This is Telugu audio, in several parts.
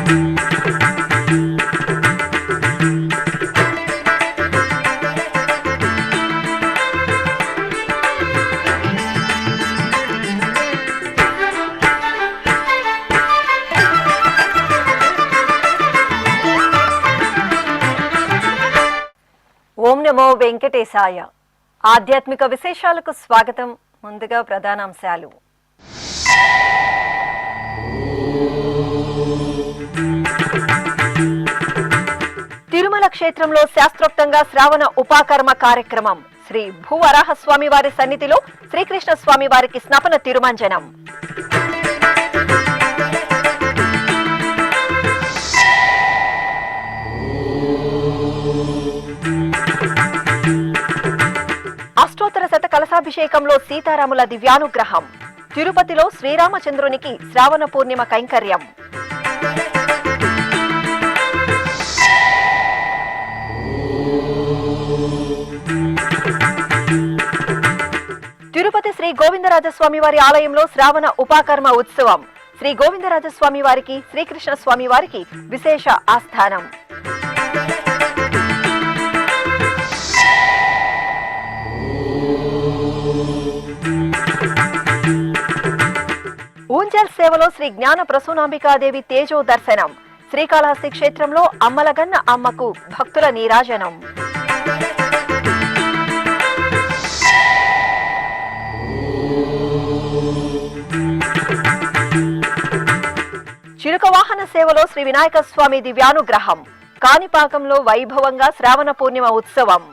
ఓం నమో వెంకటేశాయ. ఆధ్యాత్మిక విశేషాలకు స్వాగతం. ముందుగా ప్రధానాంశాలు. తిరుమల క్షేత్రంలో శాస్త్రోక్తంగా శ్రావణ ఉపాకర్మ కార్యక్రమం. శ్రీ భూవరాహస్వామి వారి సన్నిధిలో శ్రీకృష్ణ స్వామి వారికి స్నపన తిరుమంజనం. అష్టోత్తర శత కలశాభిషేకంలో సీతారాముల దివ్యానుగ్రహం. తిరుపతిలో శ్రీరామచంద్రునికి శ్రావణ పూర్ణిమ కైంకర్యం. తిరుపతి శ్రీ గోవిందరాజస్వామి వారి ఆలయంలో శ్రావణ ఉపాకర్మ ఉత్సవం. శ్రీ గోవిందరాజస్వామి వారికి శ్రీకృష్ణ స్వామి వారికి విశేష ఆస్థానం. ఊంజల్ సేవలో శ్రీ జ్ఞాన ప్రసూనాంబికాదేవి తేజో దర్శనం. శ్రీకాళహస్తి క్షేత్రంలో అమ్మలగన్న అమ్మకు భక్తుల నీరాజనం. చిలుక వాహన సేవలో శ్రీ వినాయక స్వామి దివ్యానుగ్రహం. కాణిపాకంలో వైభవంగా శ్రావణ పూర్ణిమ ఉత్సవం.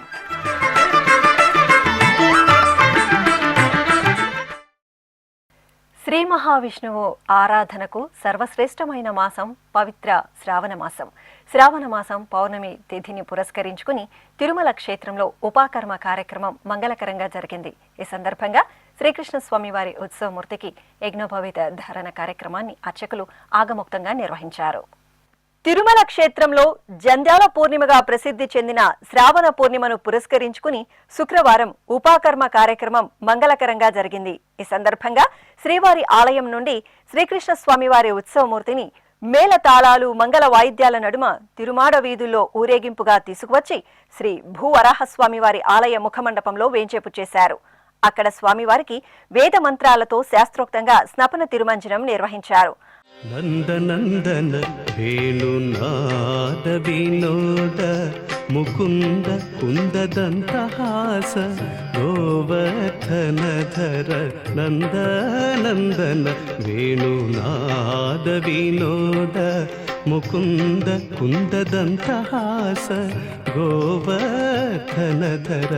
శ్రీ మహావిష్ణువు ఆరాధనకు సర్వశ్రేష్టమైన మాసం పవిత్ర శ్రావణ మాసం. శ్రావణ మాసం పౌర్ణమి తిథిని పురస్కరించుకుని తిరుమల క్షేత్రంలో ఉపాకర్మ కార్యక్రమం మంగళకరంగా జరిగింది. ఈ సందర్భంగా శ్రీకృష్ణ స్వామి వారి ఉత్సవమూర్తికి యజ్ఞోపవీత ధారణ కార్యక్రమాన్ని అర్చకులు ఆగమోక్తంగా నిర్వహించారు. తిరుమల క్షేత్రంలో జంధ్యాల పూర్ణిమగా ప్రసిద్ధి చెందిన శ్రావణ పూర్ణిమను పురస్కరించుకుని శుక్రవారం ఉపాకర్మ కార్యక్రమం మంగళకరంగా జరిగింది. ఈ సందర్భంగా శ్రీవారి ఆలయం నుండి శ్రీకృష్ణ స్వామివారి ఉత్సవమూర్తిని మేళతాళాలు మంగళ వాయిద్యాల నడుమ తిరుమాడ వీధుల్లో ఊరేగింపుగా తీసుకువచ్చి శ్రీ భూవరాహస్వామి వారి ఆలయ ముఖమండపంలో వేంచేపు చేశారు. అక్కడ స్వామివారికి వేద మంత్రాలతో శాస్త్రోక్తంగా స్నపన తిరుమంజనం నిర్వహించారు. నందనందన వేణునాద వినోద ముకుంద కుందదంతహాస గోవర్ధనధర నందనందన వేణునాద వినోద ముకుంద కుందదంతహాస గోవర్ధనధర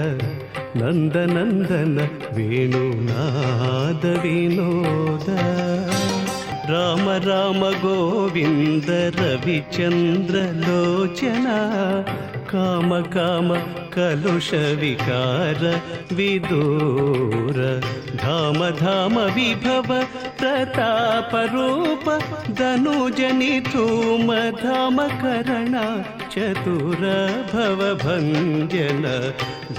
నందనందన వేణునాద వినోద. రామ రామ గోవింద రవిచంద్ర లోచన కామ కామ కలుష వికార విదూర ధామ ధామ విభవ ప్రతాప రూప ధనుజని ధూమ ధామ కరణ చతుర భవ భంజన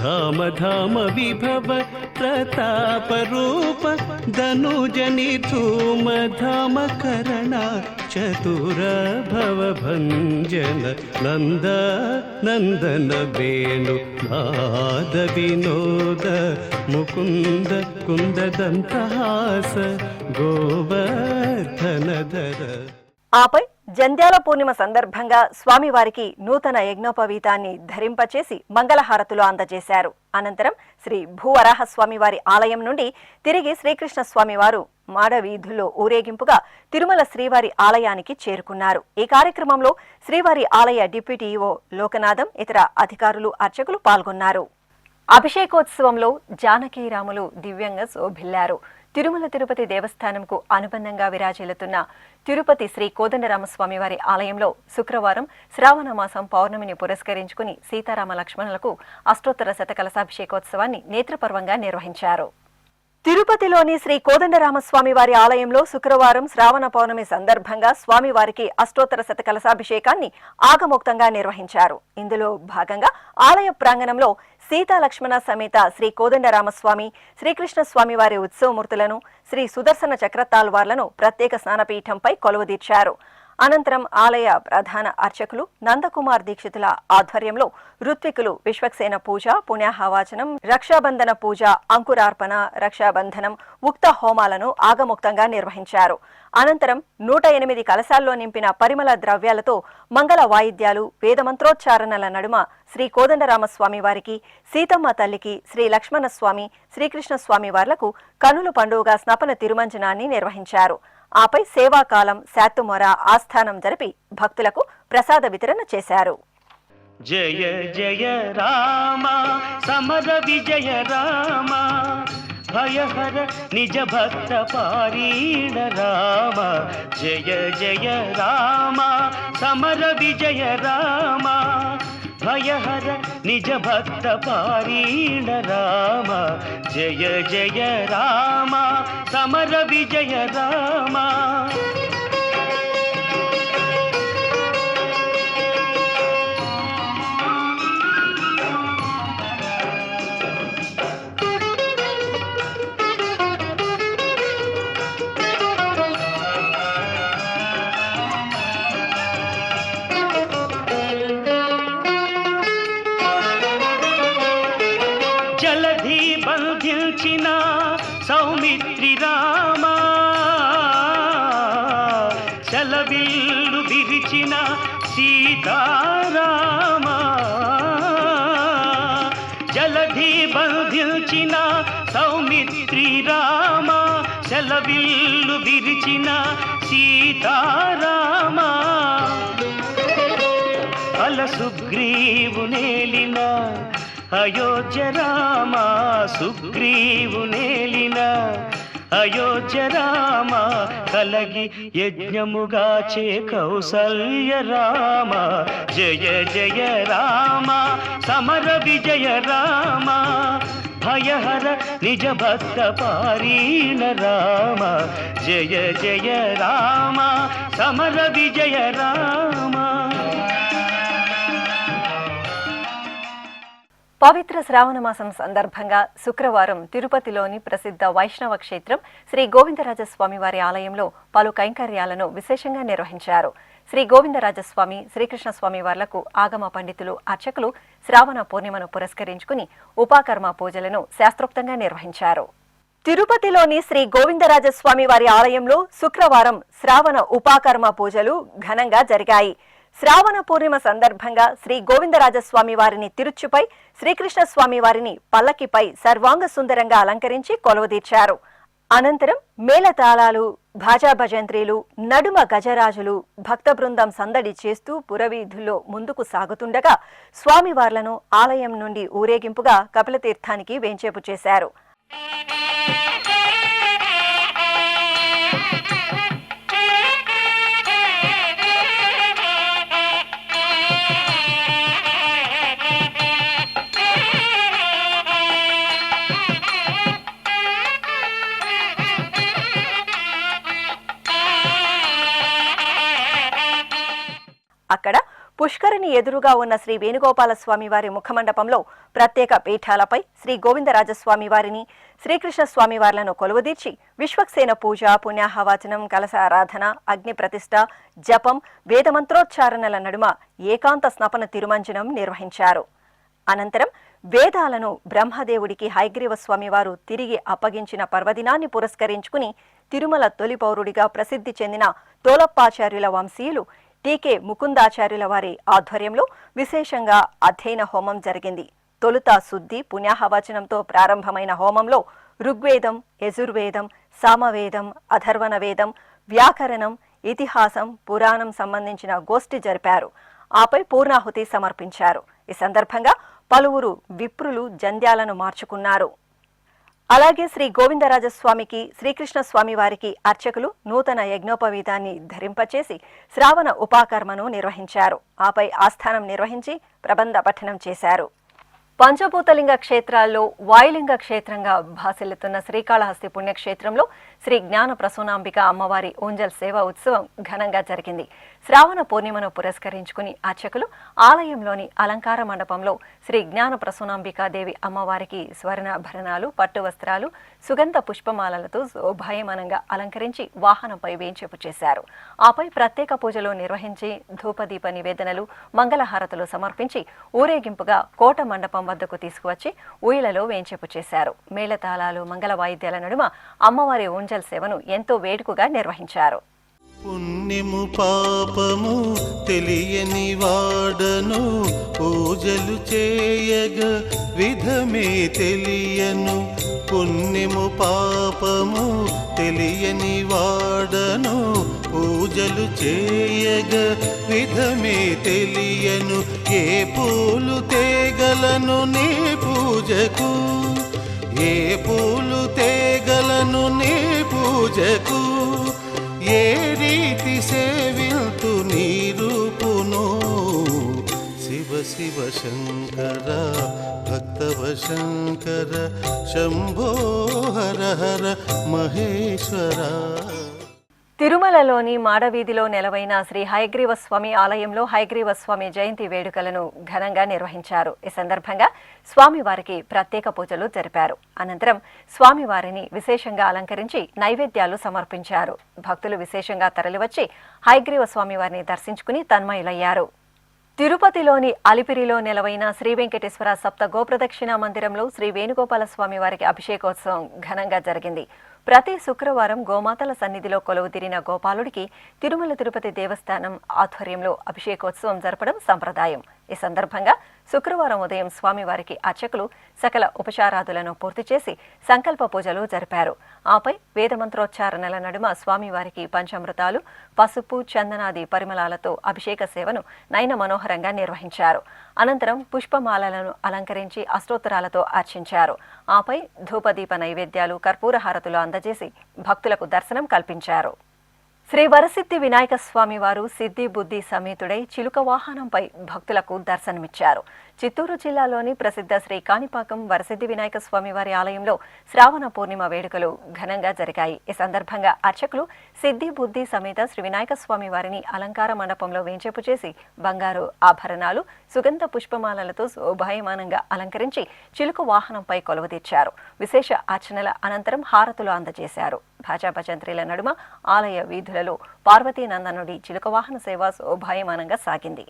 ధామ ధామ విభవ ప్రతాప రూప ధనుజని ధూమ ధామ కరణ చతుర భవ భంజన నంద నందన వేణు నాద వినోద ముకుంద కుందదంతహాస గోవర్ధనధర. ఆపై జంధ్యాల పూర్ణిమ సందర్భంగా స్వామివారికి నూతన యజ్ఞోపవీతాన్ని ధరింపచేసి మంగళహారతులు అందజేశారు. అనంతరం శ్రీ భూవరాహస్వామి వారి ఆలయం నుండి తిరిగి శ్రీకృష్ణ స్వామివారు మాడ వీధుల్లో ఊరేగింపుగా తిరుమల శ్రీవారి ఆలయానికి చేరుకున్నారు. ఈ కార్యక్రమంలో శ్రీవారి ఆలయ డిప్యూటీ ఈవో లోకనాథం, ఇతర అధికారులు, అర్చకులు పాల్గొన్నారు. అభిషేకోత్సవంలో జానకీరాములు దివ్యంగా శోభిల్లారు. తిరుమల తిరుపతి దేవస్థానంకు అనుబంధంగా విరాజిల్లుతున్న తిరుపతి శ్రీ కోదండరామస్వామి వారి ఆలయంలో శుక్రవారం శ్రావణ మాసం పౌర్ణమిని పురస్కరించుకుని సీతారామ లక్ష్మణులకు అష్టోత్తర శతకలశాభిషేకోత్సవాన్ని నేత్రపర్వంగా నిర్వహించారు. తిరుపతిలోని శ్రీ కోదండరామస్వామి వారి ఆలయంలో శుక్రవారం శ్రావణ పౌర్ణమి సందర్భంగా స్వామివారికి అష్టోత్తర శతకలశాభిషేకాన్ని ఆగమోక్తంగా నిర్వహించారు. ఇందులో భాగంగా ఆలయ ప్రాంగణంలో సీతా లక్ష్మణ సమేత శ్రీ కోదండరామస్వామి, శ్రీకృష్ణ స్వామి వారి ఉత్సవమూర్తులను, శ్రీ సుదర్శన చక్రతాల్వార్లను ప్రత్యేక స్నానపీఠంపై కొలువుదీర్చారు. అనంతరం ఆలయ ప్రధాన అర్చకులు నందకుమార్ దీక్షితుల ఆధ్వర్యంలో ఋత్వికులు విశ్వక్సేన పూజ, పుణ్యాహవాచనం, రక్షాబంధన పూజ, అంకురార్పణ, రక్షాబంధనం, ఉక్త హోమాలను ఆగముక్తంగా నిర్వహించారు. అనంతరం 108 కలశాల్లో నింపిన పరిమళ ద్రవ్యాలతో మంగళ వాయిద్యాలు, వేదమంత్రోచ్చారణల నడుమ శ్రీ కోదండరామస్వామి వారికి, సీతమ్మ తల్లికి, శ్రీ లక్ష్మణస్వామి, శ్రీకృష్ణస్వామి వార్లకు కనుల పండుగగా స్నపన తిరుమంజనాన్ని నిర్వహించారు. ఆపై సేవాకాలం, శాత్తుమొర, ఆస్థానం జరిపి భక్తులకు ప్రసాద వితరణ చేశారు. జయ జయ రామ సమర విజయ రామ, భయహర నిజ భక్త పారీణ రామ. జయ జయ రామ సమర విజయ రామ, భయహర నిజ భక్త పారీణ రామ. జయ జయ రామ సమర విజయ రామ. జలధి బంధించిన సౌమిత్రి రామ, చలవిల్లు విరిచిన సీతారామ. జలధి బంధించిన సౌమిత్రి రామ, చలవిల్లు విరిచిన సీతారామ. అల సుగ్రీవు నేలిన అయోధ్య రామ, సుగ్రీవు నేలిన అయోధ్య రామ. కలగి యజ్ఞముగాచే కౌసల్య రామ. జయ జయ రామ సమర విజయ రామ, భయహర నిజ భక్త పారీణ రామ. జయ జయ రామ సమర విజయ రామ. పవిత్ర శ్రావణ మాసం సందర్భంగా శుక్రవారం తిరుపతిలోని ప్రసిద్ధ వైష్ణవ క్షేత్రం శ్రీ గోవిందరాజస్వామి వారి ఆలయంలో పలు కైంకర్యాలను విశేషంగా నిర్వహించారు. శ్రీ గోవిందరాజస్వామి, శ్రీకృష్ణస్వామి వార్లకు ఆగమ పండితులు, అర్చకులు శ్రావణ పూర్ణిమను పురస్కరించుకుని ఉపాకర్మ పూజలను శాస్త్రోక్తంగా నిర్వహించారు. తిరుపతిలోని శ్రీ గోవిందరాజస్వామి వారి ఆలయంలో శుక్రవారం శ్రావణ ఉపాకర్మ పూజలు ఘనంగా జరిగాయి. శ్రావణ పూర్ణిమ సందర్భంగా శ్రీ గోవిందరాజస్వామి వారిని తిరుచుపై, శ్రీకృష్ణస్వామి వారిని పల్లకిపై సర్వాంగ సుందరంగా అలంకరించి కొలువుదీర్చారు. అనంతరం మేళతాళాలు, భాజా భజంత్రీలు నడుమ గజరాజులు భక్త బృందం సందడి చేస్తూ పురవీధుల్లో ముందుకు సాగుతుండగా స్వామివార్లను ఆలయం నుండి ఊరేగింపుగా కపిలతీర్థానికి వేంచేపు చేశారు. అక్కడ పుష్కరిణి ఎదురుగా ఉన్న శ్రీ వేణుగోపాలస్వామి వారి ముఖమండపంలో ప్రత్యేక పీఠాలపై శ్రీ గోవిందరాజస్వామి వారిని, శ్రీకృష్ణస్వామి వార్లను కొలువుదీర్చి విశ్వక్సేన పూజ, పుణ్యాహవాచనం, కలశారాధన, అగ్ని ప్రతిష్ఠ, జపం, వేదమంత్రోచ్చారణల నడుమ ఏకాంత స్నపన తిరుమంజనం నిర్వహించారు. అనంతరం వేదాలను బ్రహ్మదేవుడికి హయగ్రీవస్వామి వారు తిరిగి అప్పగించిన పర్వదినాన్ని పురస్కరించుకుని తిరుమల తొలి పౌరుడిగా ప్రసిద్ధి చెందిన తోలప్పాచార్యుల వంశీయులు టీకే ముకుందాచార్యుల వారి ఆధ్వర్యంలో విశేషంగా అధ్యయన హోమం జరిగింది. తొలుత శుద్ధి, పుణ్యాహవచనంతో ప్రారంభమైన హోమంలో ఋగ్వేదం, యజుర్వేదం, సామవేదం, అథర్వణ వేదం, వ్యాకరణం, ఇతిహాసం, పురాణం సంబంధించిన గోష్ఠి జరిపారు. ఆపై పూర్ణాహుతి సమర్పించారు. ఈ సందర్భంగా పలువురు విప్రులు జంధ్యాలను మార్చుకున్నారు. అలాగే శ్రీ గోవిందరాజస్వామికి, శ్రీకృష్ణస్వామి వారికి అర్చకులు నూతన యజ్ఞోపవీతాన్ని ధరింపచేసి శ్రావణ ఉపాకర్మను నిర్వహించారు. ఆపై ఆస్థానం నిర్వహించి ప్రబంధ పఠనం చేశారు. పంచభూతలింగ క్షేత్రాల్లో వాయులింగ క్షేత్రంగా భాసిల్లుతున్న శ్రీకాళహస్తి పుణ్యక్షేత్రంలో శ్రీ జ్ఞాన ప్రసూనాంబిక అమ్మవారి ఊంజల్ సేవ ఉత్సవం ఘనంగా జరిగింది. శ్రావణ పూర్ణిమను పురస్కరించుకుని అర్చకులు ఆలయంలోని అలంకార మండపంలో శ్రీ జ్ఞాన ప్రసూనాంబికాదేవి అమ్మవారికి స్వర్ణాభరణాలు, పట్టు వస్త్రాలు, సుగంధ పుష్పమాలలతో శోభాయమానంగా అలంకరించి వాహనంపై వేంచేపు చేశారు. ఆపై ప్రత్యేక పూజలు నిర్వహించి ధూపదీప నివేదనలు, మంగళహారతులు సమర్పించి ఊరేగింపుగా కోట మండపం వద్దకు తీసుకువచ్చి ఊయలలో వేంచేపు చేశారు. మేళతాళాలు, మంగళ వాయిద్యాల నడుమ అమ్మవారి ఊంజల్ సేవను ఎంతో వేడుకగా నిర్వహించారు. పుణ్యము పాపము తెలియని వాడను, పూజలు చేయగ విధమే తెలియను. పుణ్యము పాపము తెలియని వాడను, పూజలు చేయగ విధమే తెలియను. ఏ పూలు తేగలను నీ పూజకు, ఏ పూలు తేగలను నీ పూజకు, ఏ రీతి సేవిల్తు నీ రూపును. శివ శివ శంకర భక్తవ శంకర, శంభో హర హర మహేశ్వర. తిరుమలలోని మాడవీధిలో నెలవైన శ్రీ హయగ్రీవ స్వామి ఆలయంలో హయగ్రీవ స్వామి జయంతి వేడుకలను ఘనంగా నిర్వహించారు. ఈ సందర్భంగా స్వామివారికి ప్రత్యేక పూజలు జరిపారు. అనంతరం స్వామివారిని విశేషంగా అలంకరించి నైవేద్యాలు సమర్పించారు. భక్తులు విశేషంగా తరలివచ్చి హయగ్రీవ స్వామివారిని దర్శించుకుని తన్మయులయ్యారు. తిరుపతిలోని అలిపిరిలో నెలవైన శ్రీ వెంకటేశ్వర సప్త గోప్రదక్షిణ మందిరంలో శ్రీ వేణుగోపాల స్వామి వారికి అభిషేకోత్సవం ఘనంగా జరిగింది. ప్రతి శుక్రవారం గోమాతల సన్నిధిలో కొలువుతీరిన గోపాలుడికి తిరుమల తిరుపతి దేవస్థానం ఆధ్వర్యంలో అభిషేకోత్సవం జరపడం సంప్రదాయం. ఈ సందర్భంగా శుక్రవారం ఉదయం స్వామివారికి అర్చకులు సకల ఉపచారాదులను పూర్తి చేసి సంకల్ప పూజలు జరిపారు. ఆపై వేదమంత్రోచ్చారణల నడుమ స్వామివారికి పంచామృతాలు, పసుపు, చందనాది పరిమళాలతో అభిషేక సేవను నయన మనోహరంగా నిర్వహించారు. అనంతరం పుష్పమాలలను అలంకరించి అష్టోత్తరాలతో అర్చించారు. ఆపై ధూపదీప నైవేద్యాలు, కర్పూర హారతులు అందజేసి భక్తులకు దర్శనం కల్పించారు. శ్రీ వరసిద్ధి వినాయక స్వామి వారు సిద్ధి బుద్ధి సమేతుడై చిలుక వాహనంపై భక్తులకు దర్శనమిచ్చారు. చిత్తూరు జిల్లాలోని ప్రసిద్ధ శ్రీ కాణిపాకం వరసిద్ధి వినాయక స్వామి వారి ఆలయంలో శ్రావణ పూర్ణిమ వేడుకలు ఘనంగా జరిగాయి. ఈ సందర్భంగా అర్చకులు సిద్ధి బుద్ధి సమేత శ్రీ వినాయక స్వామి వారిని అలంకార మండపంలో వేంచేపు చేసి బంగారు ఆభరణాలు, సుగంధ పుష్పమాలలతో శోభాయమానంగా అలంకరించి చిలుక వాహనంపై కొలువుదీర్చారు. విశేష అర్చనల అనంతరం హారతులు అందజేశారు. భాజా భజంత్రీల నడుమ ఆలయ వీధులలో పార్వతీనందనుడి చిలుక వాహన సేవ శోభాయమానంగా సాగింది.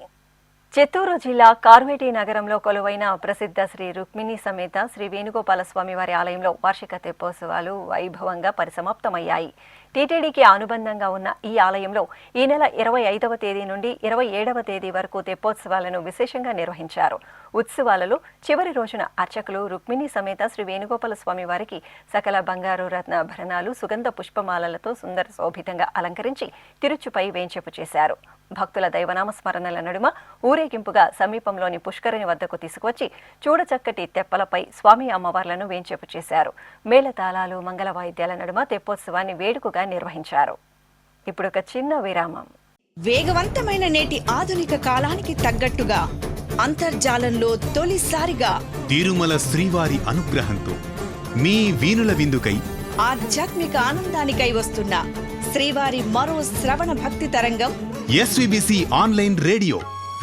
చిత్తూరు జిల్లా కార్వేటి నగరంలో కొలువైన ప్రసిద్ధ శ్రీ రుక్మిణి సమేత శ్రీ వేణుగోపాల స్వామి వారి ఆలయంలో వార్షిక తెప్పోత్సవాలు వైభవంగా పరిసమాప్తమయ్యాయి. టీటీడీకి అనుబంధంగా ఉన్న ఈ ఆలయంలో ఈ నెల 25వ తేదీ నుండి 27వ తేదీ వరకు తెప్పోత్సవాలను విశేషంగా నిర్వహించారు. ఉత్సవాలలో చివరి రోజున అర్చకులు రుక్మిణి సమేత శ్రీ వేణుగోపాల స్వామి వారికి సకల బంగారు రత్నాభరణాలు, సుగంధ పుష్పమాలలతో సుందర శోభితంగా అలంకరించి తిరుచుపై వేంచేపు చేశారు. భక్తుల దైవనామ స్మరణల నడుమ ఊరేగింపుగా సమీపంలోని పుష్కరిణి వద్దకు తీసుకువచ్చి చూడచక్కటి తెప్పలపై స్వామి అమ్మవార్లను వేంచేపు చేశారు. మేళతాళాలు, మంగళ వాయిద్యాల నడుమ తెప్పోత్సవాన్ని వేడుకగా నిర్వహించారు. ఇప్పుడు ఒక చిన్న విరామం. వేగవంతమైన నేటి ఆధునిక కాలానికి తగ్గట్టుగా అంతర్జాలంలో తొలిసారిగా తిరుమల శ్రీవారి అనుగ్రహంతో మీ వీణుల విందుకై ఆధ్యాత్మిక ఆనందానికై వస్తున్న శ్రీవారి మరో శ్రవణ భక్తి తరంగం ఎస్విబిసి ఆన్లైన్ రేడియో.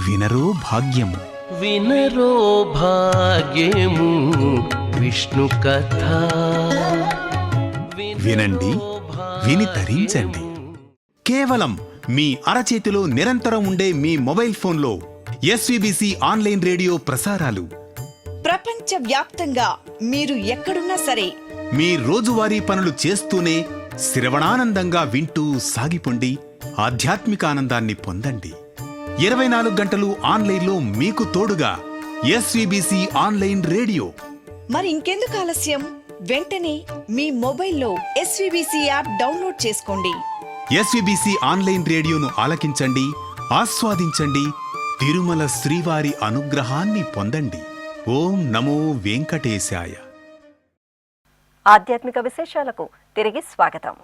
వినరో భాగ్యము, వినరో భాగ్యము విష్ణు కథ. వినండి, విని తరించండి. కేవలం మీ అరచేతిలో నిరంతరం ఉండే మీ మొబైల్ ఫోన్లో ఎస్విబిసి ఆన్లైన్ రేడియో ప్రసారాలు ప్రపంచ వ్యాప్తంగా మీరు ఎక్కడున్నా సరే మీ రోజువారీ పనులు చేస్తూనే శ్రవణానందంగా వింటూ సాగిపోండి. ఆధ్యాత్మిక ఆనందాన్ని పొందండి. 24 గంటలు ఆన్లైన్లో మీకు తోడుగా ఎస్విబిసి ఆన్లైన్ రేడియో. మరి ఇంకెందుకు ఆలస్యం? వెంటనే మీ మొబైల్లో ఎస్విబిసి యాప్ డౌన్లోడ్ చేసుకోండి. ఎస్విబిసి ఆన్లైన్ రేడియోను ఆలకించండి, ఆస్వాదించండి. తిరుమల శ్రీవారి అనుగ్రహాన్ని పొందండి. ఓం నమో వెంకటేశాయ. ఆధ్యాత్మిక విశేషాలకు తిరిగి స్వాగతం.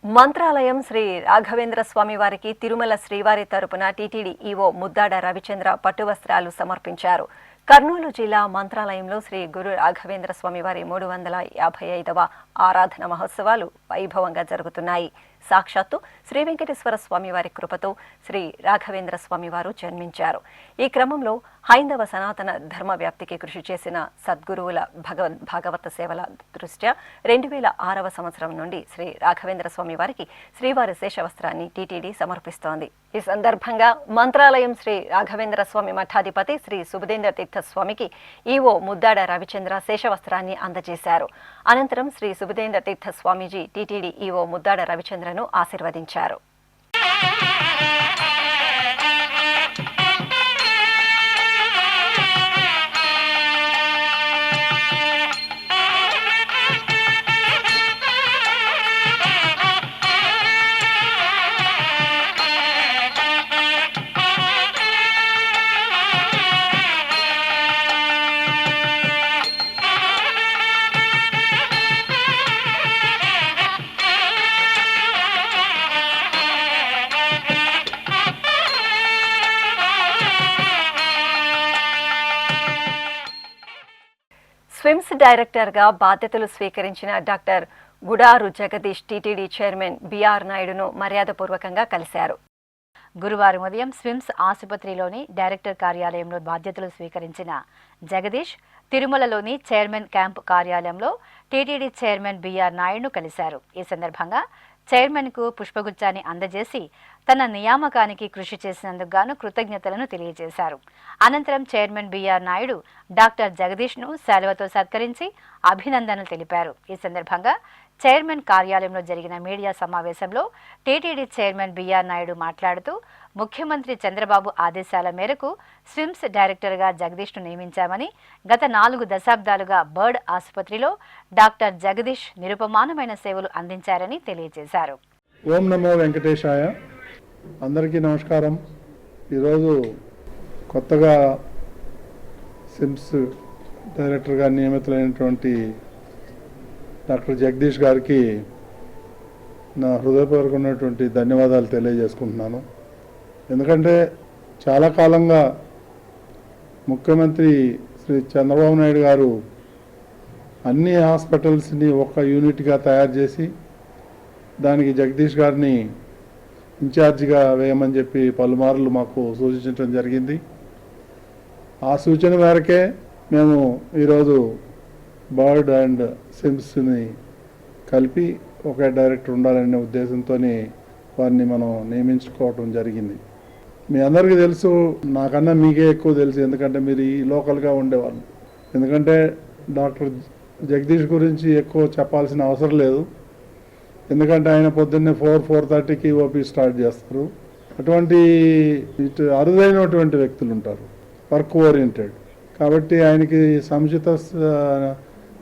మంత్రాలయం శ్రీ రాఘవేంద్ర స్వామి వారికి తిరుమల శ్రీవారి తరపున టీటీడీ ఈవో ముద్దాడ రవిచంద్ర పట్టువస్త్రాలు సమర్పించారు. కర్నూలు జిల్లా మంత్రాలయంలో శ్రీ గురు రాఘవేంద్ర స్వామివారి 355వ ఆరాధన మహోత్సవాలు వైభవంగా జరుగుతున్నాయి. సాక్షాత్తు శ్రీ వెంకటేశ్వర స్వామివారి కృపతో శ్రీ రాఘవేంద్ర స్వామివారు జన్మించారు. ఈ క్రమంలో హైందవ సనాతన ధర్మ వ్యాప్తికి కృషి చేసిన సద్గురువుల భాగవత సేవల దృష్ట్యా 2006వ సంవత్సరం నుండి శ్రీ రాఘవేంద్ర స్వామివారికి శ్రీవారి శేషవస్త్రాన్ని టీటీడీ సమర్పిస్తోంది. ఈ సందర్భంగా మంత్రాలయం శ్రీ రాఘవేంద్ర స్వామి మఠాధిపతి శ్రీ సుబుధేంద్ర తీర్థ స్వామికి ఈవో ముద్దాడ రవిచంద్ర శేషవస్త్రాన్ని అందజేశారు. అనంతరం శ్రీ సుబుధేంద్ర తీర్థ స్వామీజీ టీటీడీ ఈవో ముద్దాడ రవిచంద్రను ఆశీర్వదించారు. స్విమ్స్ డైరెక్టర్గా బాధ్యతలు స్వీకరించిన doctor Gudaru Jagadish TTD chairman BR నాయుడును మర్యాదపూర్వకంగా కలిశారు. గురువారం ఉదయం స్విమ్స్ ఆసుపత్రిలోని డైరెక్టర్ కార్యాలయంలో బాధ్యతలు స్వీకరించిన జగదీష్ తిరుమలలోని చైర్మన్ క్యాంప్ కార్యాలయంలో టీటీడీ చైర్మన్ బిఆర్ నాయుడును కలిశారు. ఈ సందర్భంగా చైర్మన్కు పుష్పగుచ్చాన్ని అందజేసి తన నియామకానికి కృషి చేసినందుకు గాను కృతజ్ఞతలను తెలియజేశారు. అనంతరం చైర్మన్ బిఆర్ నాయుడు డాక్టర్ జగదీష్ను శాలువతో సత్కరించి అభినందనలు తెలిపారు. ఈ సందర్భంగా చైర్మన్ కార్యాలయంలో జరిగిన మీడియా సమావేశంలో టీటీడీ చైర్మన్ బిఆర్ నాయుడు మాట్లాడుతూ ముఖ్యమంత్రి చంద్రబాబు ఆదేశాల మేరకు స్విమ్స్ డైరెక్టర్గా జగదీష్ను నియమించామని, గత 4 దశాబ్దాలుగా బర్డ్ ఆసుపత్రిలో డాక్టర్ జగదీష్ నిరుపమానమైన సేవలు అందించారని తెలియజేశారు. ఓం నమో వెంకటేశాయ. అందరికీ నమస్కారం. ఈరోజు కొత్తగా స్విమ్స్ డైరెక్టర్గా నియమితులైనటువంటి డాక్టర్ జగదీష్ గారికి నా హృదయపూర్వకమైనటువంటి ధన్యవాదాలు తెలియజేసుకుంటున్నాను. ఎందుకంటే చాలా కాలంగా ముఖ్యమంత్రి శ్రీ చంద్రబాబు నాయుడు గారు అన్ని హాస్పిటల్స్ని ఒక యూనిట్గా తయారు చేసి దానికి జగదీష్ గారిని ఇన్ఛార్జిగా వేయమని చెప్పి పలుమార్లు మాకు సూచించడం జరిగింది. ఆ సూచన మేరకే మేము ఈరోజు బర్డ్ అండ్ స్విమ్స్ని కలిపి ఒకే డైరెక్టర్ ఉండాలనే ఉద్దేశంతో వారిని మనం నియమించుకోవడం జరిగింది. మీ అందరికీ తెలుసు, నాకన్నా మీకే ఎక్కువ తెలుసు, ఎందుకంటే మీరు ఈ లోకల్గా ఉండేవాళ్ళు. ఎందుకంటే డాక్టర్ జగదీష్ గురించి ఎక్కువ చెప్పాల్సిన అవసరం లేదు. ఎందుకంటే ఆయన పొద్దున్నే 4-4:30కి ఓపీ స్టార్ట్ చేస్తారు. అటువంటి అరుదైనటువంటి వ్యక్తులు ఉంటారు, వర్క్ ఓరియంటెడ్. కాబట్టి ఆయనకి సముచిత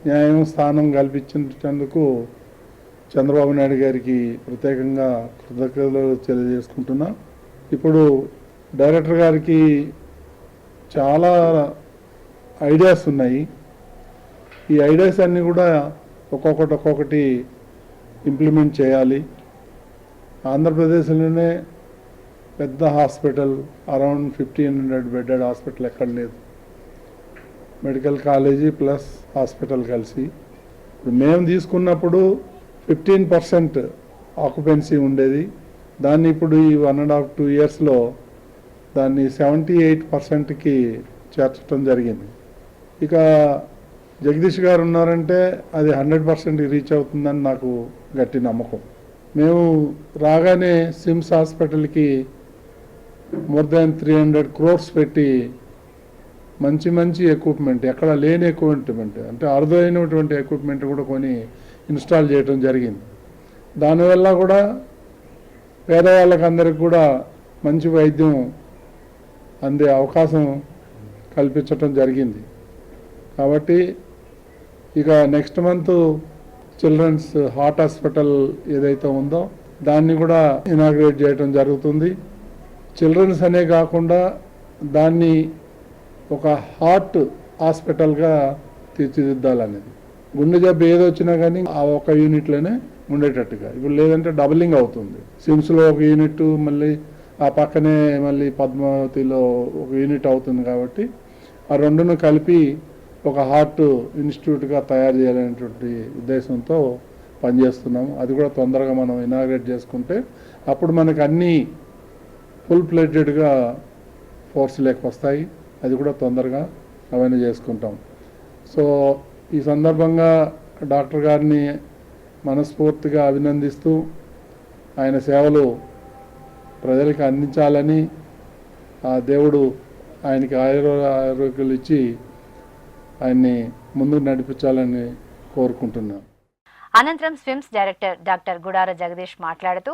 న్యాయం స్థానం కల్పించినందుకు చంద్రబాబు నాయుడు గారికి ప్రత్యేకంగా కృతజ్ఞతలు తెలియజేసుకుంటున్నా. ఇప్పుడు డైరెక్టర్ గారికి చాలా ఐడియాస్ ఉన్నాయి. ఈ ఐడియాస్ అన్నీ కూడా ఒక్కొక్కటి ఇంప్లిమెంట్ చేయాలి. ఆంధ్రప్రదేశ్లోనే పెద్ద హాస్పిటల్, అరౌండ్ 1500 బెడెడ్ హాస్పిటల్ ఎక్కడ లేదు. మెడికల్ కాలేజీ ప్లస్ హాస్పిటల్ కలిసి. ఇప్పుడు మేము తీసుకున్నప్పుడు 15% ఆక్యుపెన్సీ ఉండేది. దాన్ని ఇప్పుడు ఈ 1.5-2 ఇయర్స్లో దాన్ని 78%కి చేర్చడం జరిగింది. ఇక జగదీష్ గారు ఉన్నారంటే అది 100% రీచ్ అవుతుందని నాకు గట్టి నమ్మకం. మేము రాగానే సిమ్స్ హాస్పిటల్కి మోర్ దాన్ 300 crores పెట్టి మంచి ఎక్విప్మెంట్, ఎక్కడ లేని ఎక్విప్మెంట్, అంటే అరుదైనటువంటి ఎక్విప్మెంట్ కూడా కొని ఇన్స్టాల్ చేయడం జరిగింది. దానివల్ల కూడా పేదవాళ్ళకి అందరికి కూడా మంచి వైద్యం అందే అవకాశం కల్పించటం జరిగింది. కాబట్టి ఇక next month children's heart hospital ఏదైతే ఉందో దాన్ని కూడా ఇనాగ్రేట్ చేయడం జరుగుతుంది. చిల్డ్రన్స్ అనే కాకుండా దాన్ని ఒక హార్ట్ హాస్పిటల్గా తీర్చిదిద్దాలనేది. గుండె జబ్బు ఏదొచ్చినా కానీ ఆ ఒక యూనిట్లోనే ఉండేటట్టుగా. ఇప్పుడు లేదంటే డబులింగ్ అవుతుంది. సిమ్స్లో ఒక యూనిట్, మళ్ళీ ఆ పక్కనే మళ్ళీ పద్మావతిలో ఒక యూనిట్ అవుతుంది. కాబట్టి ఆ రెండును కలిపి ఒక హార్ట్ ఇన్స్టిట్యూట్గా తయారు చేయాలనేటువంటి ఉద్దేశంతో పనిచేస్తున్నాము. అది కూడా తొందరగా మనం ఇనాగ్రేట్ చేసుకుంటే అప్పుడు మనకు అన్నీ ఫుల్ ప్లెడ్జెడ్గా ఫోర్స్ లేక వస్తాయి. అది కూడా తొందరగా అవన్నీ చేసుకుంటాం. సో ఈ సందర్భంగా డాక్టర్ గారిని మనస్ఫూర్తిగా అభినందిస్తూ ఆయన సేవలు ప్రజలకు అందించాలని ఆ దేవుడు ఆయనకి ఆరోగ్యాలు ఇచ్చి ఆయన్ని ముందుకు నడిపించాలని కోరుకుంటున్నాను. అనంతరం స్విమ్స్ డైరెక్టర్ డాక్టర్ గుడార జగదీష్ మాట్లాడుతూ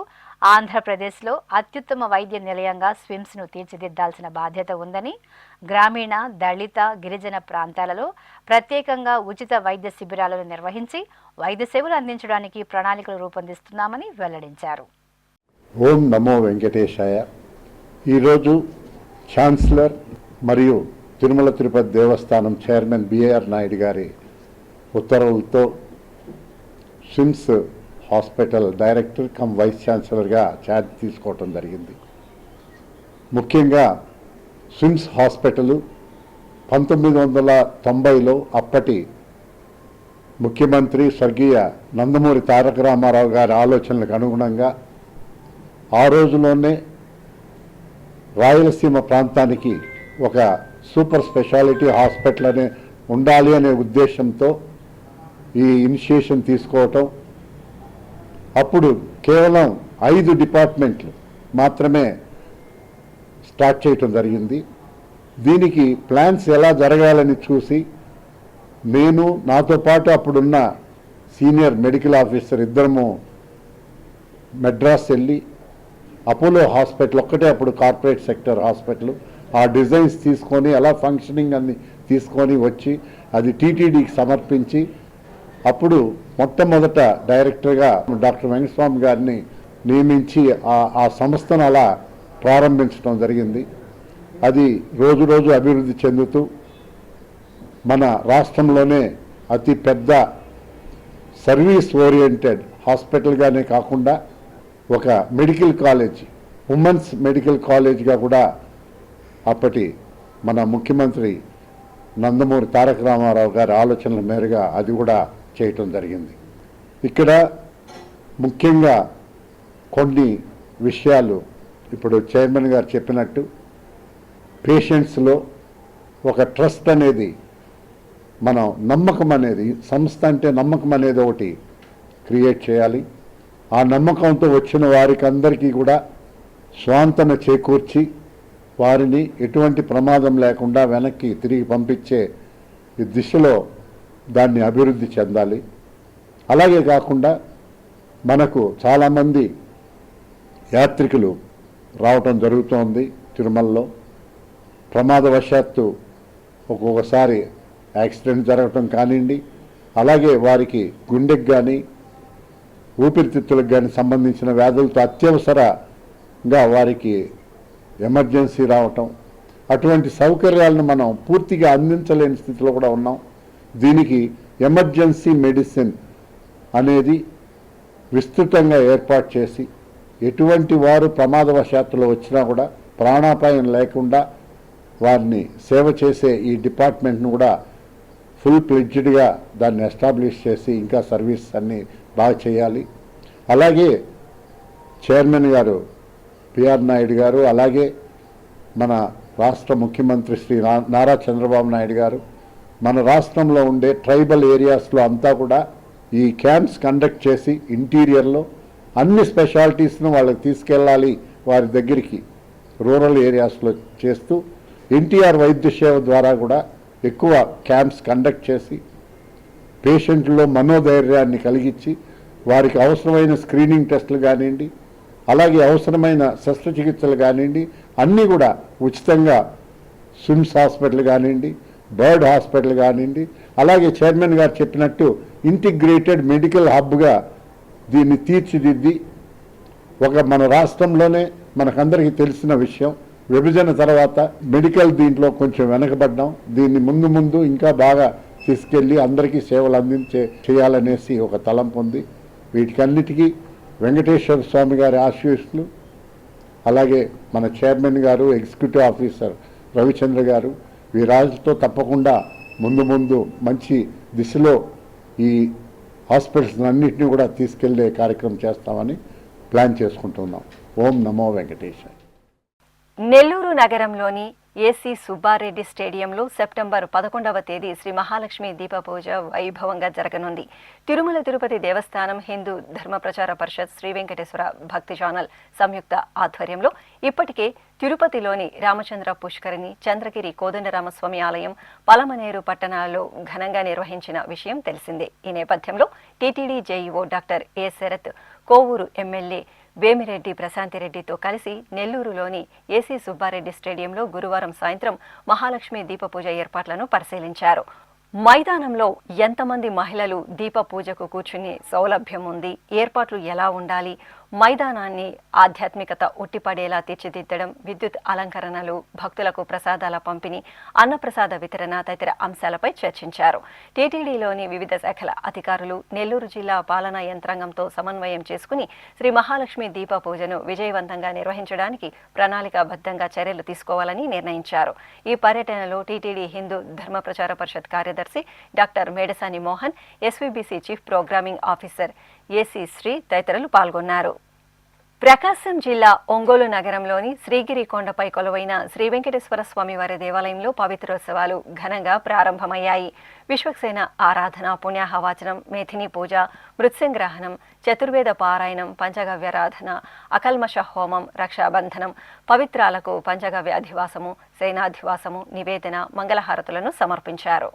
ఆంధ్రప్రదేశ్లో అత్యుత్తమ వైద్య నిలయంగా స్విమ్స్ను తీర్చిదిద్దాల్సిన బాధ్యత ఉందని, గ్రామీణ, దళిత, గిరిజన ప్రాంతాలలో ప్రత్యేకంగా ఉచిత వైద్య శిబిరాలను నిర్వహించి వైద్య సేవలు అందించడానికి ప్రణాళికలు రూపొందిస్తున్నామని వెల్లడించారు. ఓం నమో వెంకటేశాయ. ఈరోజు ఛాన్సలర్ మరియు తిరుమల తిరుపతి దేవస్థానం చైర్మన్ బిఆర్ నాయుడు గారి ఉత్తర్వులతో SVIMS hospital director cum vice ఛాన్సలర్గా ఛార్జ్ తీసుకోవటం జరిగింది. ముఖ్యంగా స్విమ్స్ హాస్పిటల్ 1990లో అప్పటి ముఖ్యమంత్రి స్వర్గీయ నందమూరి తారక రామారావు గారి ఆలోచనలకు అనుగుణంగా ఆ రోజులోనే రాయలసీమ ప్రాంతానికి ఒక సూపర్ స్పెషాలిటీ హాస్పిటల్ అనే ఉండాలి అనే ఉద్దేశంతో ఈ ఇనిషియేషన్ తీసుకోవటం. అప్పుడు కేవలం 5 డిపార్ట్మెంట్లు మాత్రమే స్టార్ట్ చేయటం జరిగింది. దీనికి ప్లాన్స్ ఎలా జరగాలని చూసి నేను, నాతో పాటు అప్పుడున్న సీనియర్ మెడికల్ ఆఫీసర్ ఇద్దరము మెడ్రాస్ వెళ్ళి అపోలో హాస్పిటల్ ఒక్కటే అప్పుడు కార్పొరేట్ సెక్టర్ హాస్పిటల్ ఆ డిజైన్స్ తీసుకొని అలా ఫంక్షనింగ్ అన్ని తీసుకొని వచ్చి అది టీటీడీకి సమర్పించి అప్పుడు మొట్టమొదట డైరెక్టర్గా డాక్టర్ వెంకటస్వామి గారిని నియమించి ఆ సంస్థను అలా ప్రారంభించడం జరిగింది. అది రోజు రోజు అభివృద్ధి చెందుతూ మన రాష్ట్రంలోనే అతి పెద్ద సర్వీస్ ఓరియంటెడ్ హాస్పిటల్గానే కాకుండా ఒక మెడికల్ కాలేజ్, ఉమెన్స్ మెడికల్ కాలేజ్గా కూడా అప్పటి మన ముఖ్యమంత్రి నందమూరి తారక రామారావు గారి ఆలోచనల మేరగా అది కూడా చేయటం జరిగింది. ఇక్కడ ముఖ్యంగా కొన్ని విషయాలు ఇప్పుడు చైర్మన్ గారు చెప్పినట్టు పేషెంట్స్లో ఒక ట్రస్ట్ అనేది, మనం నమ్మకం అనేది, సంస్థ అంటే నమ్మకం అనేది ఒకటి క్రియేట్ చేయాలి. ఆ నమ్మకంతో వచ్చిన వారికి అందరికీ కూడా స్వాంతన చేకూర్చి వారిని ఎటువంటి ప్రమాదం లేకుండా వెనక్కి తిరిగి పంపించే ఈ దిశలో దాన్ని అభివృద్ధి చెందాలి. అలాగే కాకుండా మనకు చాలామంది యాత్రికులు రావటం జరుగుతోంది. తిరుమలలో ప్రమాదవశాత్తు ఒక్కొక్కసారి యాక్సిడెంట్ జరగటం కానివ్వండి, అలాగే వారికి గుండెకి కానీ ఊపిరితిత్తులకు కానీ సంబంధించిన వ్యాధులతో అత్యవసరంగా వారికి ఎమర్జెన్సీ రావటం, అటువంటి సౌకర్యాలను మనం పూర్తిగా అందించలేని స్థితిలో కూడా ఉన్నాం. దీనికి ఎమర్జెన్సీ మెడిసిన్ అనేది విస్తృతంగా ఏర్పాటు చేసి ఎటువంటి వారు ప్రమాదవశాత్తులో వచ్చినా కూడా ప్రాణాపాయం లేకుండా వారిని సేవ చేసే ఈ డిపార్ట్మెంట్ను కూడా ఫుల్ ప్లెడ్జ్డ్గా దాన్ని ఎస్టాబ్లిష్ చేసి ఇంకా సర్వీస్ అన్నీ బాగా చేయాలి. అలాగే చైర్మన్ గారు పిఆర్ నాయుడు గారు, అలాగే మన రాష్ట్ర ముఖ్యమంత్రి శ్రీ నారా చంద్రబాబు నాయుడు గారు మన రాష్ట్రంలో ఉండే ట్రైబల్ ఏరియాస్లో అంతా కూడా ఈ క్యాంప్స్ కండక్ట్ చేసి ఇంటీరియర్లో అన్ని స్పెషాలిటీస్ను వాళ్ళకి తీసుకెళ్ళాలి వారి దగ్గరికి రూరల్ ఏరియాస్లో చేస్తూ ఎన్టీఆర్ వైద్య సేవ ద్వారా కూడా ఎక్కువ క్యాంప్స్ కండక్ట్ చేసి పేషెంట్లో మనోధైర్యాన్ని కలిగించి వారికి అవసరమైన స్క్రీనింగ్ టెస్టులు కానివ్వండి, అలాగే అవసరమైన శస్త్రచికిత్సలు కానివ్వండి అన్నీ కూడా ఉచితంగా స్విమ్స్ హాస్పిటల్ కానివ్వండి, బర్డ్ హాస్పిటల్ కానివ్వండి, అలాగే చైర్మన్ గారు చెప్పినట్టు ఇంటిగ్రేటెడ్ మెడికల్ హబ్గా దీన్ని తీర్చిదిద్ది ఒక మన రాష్ట్రంలోనే మనకందరికీ తెలిసిన విషయం, విభజన తర్వాత మెడికల్ దీంట్లో కొంచెం వెనకబడ్డాం. దీన్ని ముందు ఇంకా బాగా తీసుకెళ్ళి అందరికీ సేవలు చేయాలనేసి ఒక తలంపు ఉంది. వీటికన్నిటికీ వెంకటేశ్వర స్వామి గారి ఆశీస్సులు, అలాగే మన చైర్మన్ గారు, ఎగ్జిక్యూటివ్ ఆఫీసర్ రవిచంద్ర గారు, వీరాజుతో తప్పకుండా ముందు మంచి దిశలో ఈ హాస్పిటల్స్ అన్నింటినీ కూడా తీసుకెళ్లే కార్యక్రమం చేస్తామని ప్లాన్ చేసుకుంటున్నాం. ఓం నమో వెంకటేశాయ. నెల్లూరు నగరంలోని ఏసీ సుబ్బారెడ్డి స్టేడియంలో సెప్టెంబర్ 11వ తేదీ శ్రీ మహాలక్ష్మి దీప పూజ వైభవంగా జరగనుంది. తిరుమల తిరుపతి దేవస్థానం హిందూ ధర్మ ప్రచార పరిషత్ శ్రీ వెంకటేశ్వర భక్తి ఛానల్ సంయుక్త ఆధ్వర్యంలో ఇప్పటికే తిరుపతిలోని రామచంద్ర పుష్కరిణి, చంద్రగిరి కోదండరామస్వామి ఆలయం, పలమనేరు పట్టణాల్లో ఘనంగా నిర్వహించిన విషయం తెలిసిందే. ఈ నేపథ్యంలో TTD JEO doctor A Sharath, Kovur MLA Vemireddy ప్రశాంతిరెడ్డితో కలిసి నెల్లూరులోని ఏసీ సుబ్బారెడ్డి స్టేడియంలో గురువారం సాయంత్రం మహాలక్ష్మి దీప పూజ ఏర్పాట్లను పరిశీలించారు. మైదానంలో ఎంతమంది మహిళలు దీప పూజకు కూర్చునే సౌలభ్యం ఉంది, ఏర్పాట్లు ఎలా ఉండాలి, మైదానాన్ని ఆధ్యాత్మికత ఉట్టిపడేలా తీర్చిదిద్దడం, విద్యుత్ అలంకరణలు, భక్తులకు ప్రసాదాల పంపిణీ, అన్నప్రసాద వితరణ తదితర అంశాలపై చర్చించారు. టీటీడీలోని వివిధ శాఖల అధికారులు నెల్లూరు జిల్లా పాలనా యంత్రాంగంతో సమన్వయం చేసుకుని శ్రీ మహాలక్ష్మి దీప పూజను విజయవంతంగా నిర్వహించడానికి ప్రణాళికాబద్ధంగా చర్యలు తీసుకోవాలని నిర్ణయించారు. ఈ పర్యటనలో టీటీడీ హిందూ ధర్మ ప్రచార పరిషత్ కార్యదర్శి doctor Medasani Mohan, SVBC chief programming officer AC Shri తదితరులు పాల్గొన్నారు. ప్రకాశం జిల్లా ఒంగోలు నగరంలోని శ్రీగిరి కొండపై కొలువైన శ్రీ వెంకటేశ్వర స్వామివారి దేవాలయంలో పవిత్రోత్సవాలు ఘనంగా ప్రారంభమయ్యాయి. విశ్వక్సేన ఆరాధన, పుణ్యాహవాచనం, మేథిని పూజ, మృత్సింగ్రహణం, చతుర్వేద పారాయణం, పంచగవ్యారాధన, అకల్మష హోమం, రక్షాబంధనం, పవిత్రాలకు పంచగవ్య అధివాసము, సేనాధివాసము, నివేదన, మంగళహారతులను సమర్పించారు.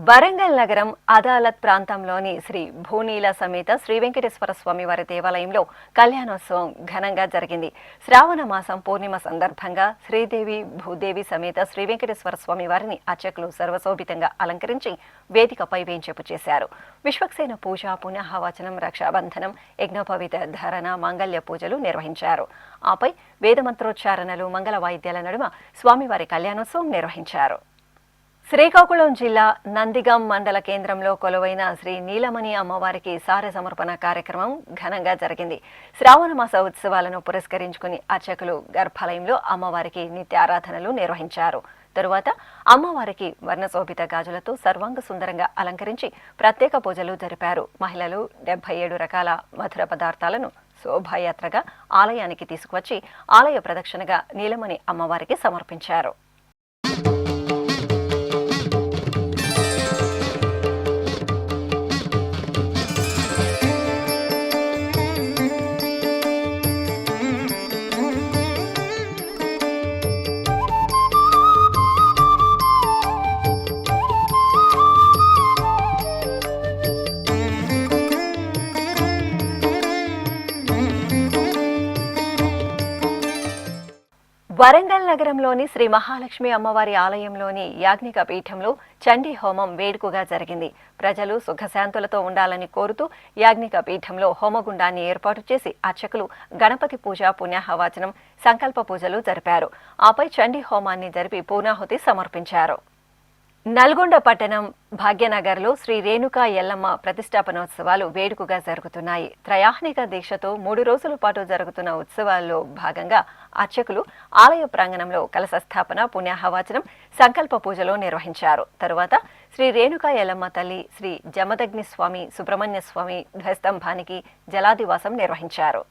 వరంగల్ నగరం అదాలత్ ప్రాంతంలోని శ్రీ భూనీల సమేత శ్రీ వెంకటేశ్వర స్వామివారి దేవాలయంలో కళ్యాణోత్సవం ఘనంగా జరిగింది. శ్రావణ మాసం పూర్ణిమ సందర్భంగా శ్రీదేవి భూదేవి సమేత శ్రీ వెంకటేశ్వర స్వామివారిని అర్చకులు సర్వశోభితంగా అలంకరించి వేదికపై వేంచేపు చేశారు. విశ్వక్సేన పూజ, పుణ్యాహవాచనం, రక్షాబంధనం, యజ్ఞోపవీత ధారణ, మాంగళ్య పూజలు నిర్వహించారు. ఆపై వేదమంత్రోచ్చారణలు, మంగళ వాయిద్యాల నడుమ స్వామివారి కళ్యాణోత్సవం నిర్వహించారు. శ్రీకాకుళం జిల్లా నందిగాం మండల కేంద్రంలో కొలువైన శ్రీ నీలమణి అమ్మవారికి సారె సమర్పణ కార్యక్రమం ఘనంగా జరిగింది. శ్రావణ మాస ఉత్సవాలను పురస్కరించుకుని అర్చకులు గర్భాలయంలో అమ్మవారికి నిత్యారాధనలు నిర్వహించారు. తరువాత అమ్మవారికి వర్ణశోభిత గాజులతో సర్వాంగ సుందరంగా అలంకరించి ప్రత్యేక పూజలు జరిపారు. మహిళలు 77 రకాల మధుర పదార్థాలను శోభాయాత్రగా ఆలయానికి తీసుకువచ్చి ఆలయ ప్రదక్షిణగా నీలమణి అమ్మవారికి సమర్పించారు. వరంగల్ నగరంలోని శ్రీ మహాలక్ష్మి అమ్మవారి ఆలయంలోని యాజ్ఞిక పీఠంలో చండీ హోమం వేడుకగా జరిగింది. ప్రజలు సుఖశాంతులతో ఉండాలని కోరుతూ యాజ్ఞిక పీఠంలో హోమగుండాన్ని ఏర్పాటు చేసి అర్చకులు గణపతి పూజ, పుణ్యాహవాచనం, సంకల్ప పూజలు జరిపారు. ఆపై చండీ హోమాన్ని జరిపి పూర్ణాహుతి సమర్పించారు. నల్గొండ పట్టణం భాగ్యనగర్లో శ్రీ రేణుకా ఎల్లమ్మ ప్రతిష్టాపనోత్సవాలు వేడుకగా జరుగుతున్నాయి. త్రయాహ్నిక దీక్షతో 3 రోజుల పాటు జరుగుతున్న ఉత్సవాల్లో భాగంగా అర్చకులు ఆలయ ప్రాంగణంలో కలశస్థాపన, పుణ్యాహవాచనం, సంకల్ప పూజలు నిర్వహించారు. తరువాత శ్రీ రేణుకా ఎల్లమ్మ తల్లి, శ్రీ జమదగ్ని స్వామి, సుబ్రహ్మణ్య స్వామి ధ్వజస్తంభానికి జలాదివాసం నిర్వహించారు.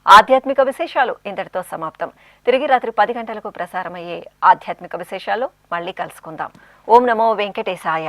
ఆధ్యాత్మిక విశేషాలు ఇంతటితో సమాప్తం. తిరిగి రాత్రి 10 గంటలకు ప్రసారమయ్యే ఆధ్యాత్మిక విశేషాలు మళ్ళీ కలుసుకుందాం. ఓం నమో వెంకటేశాయ.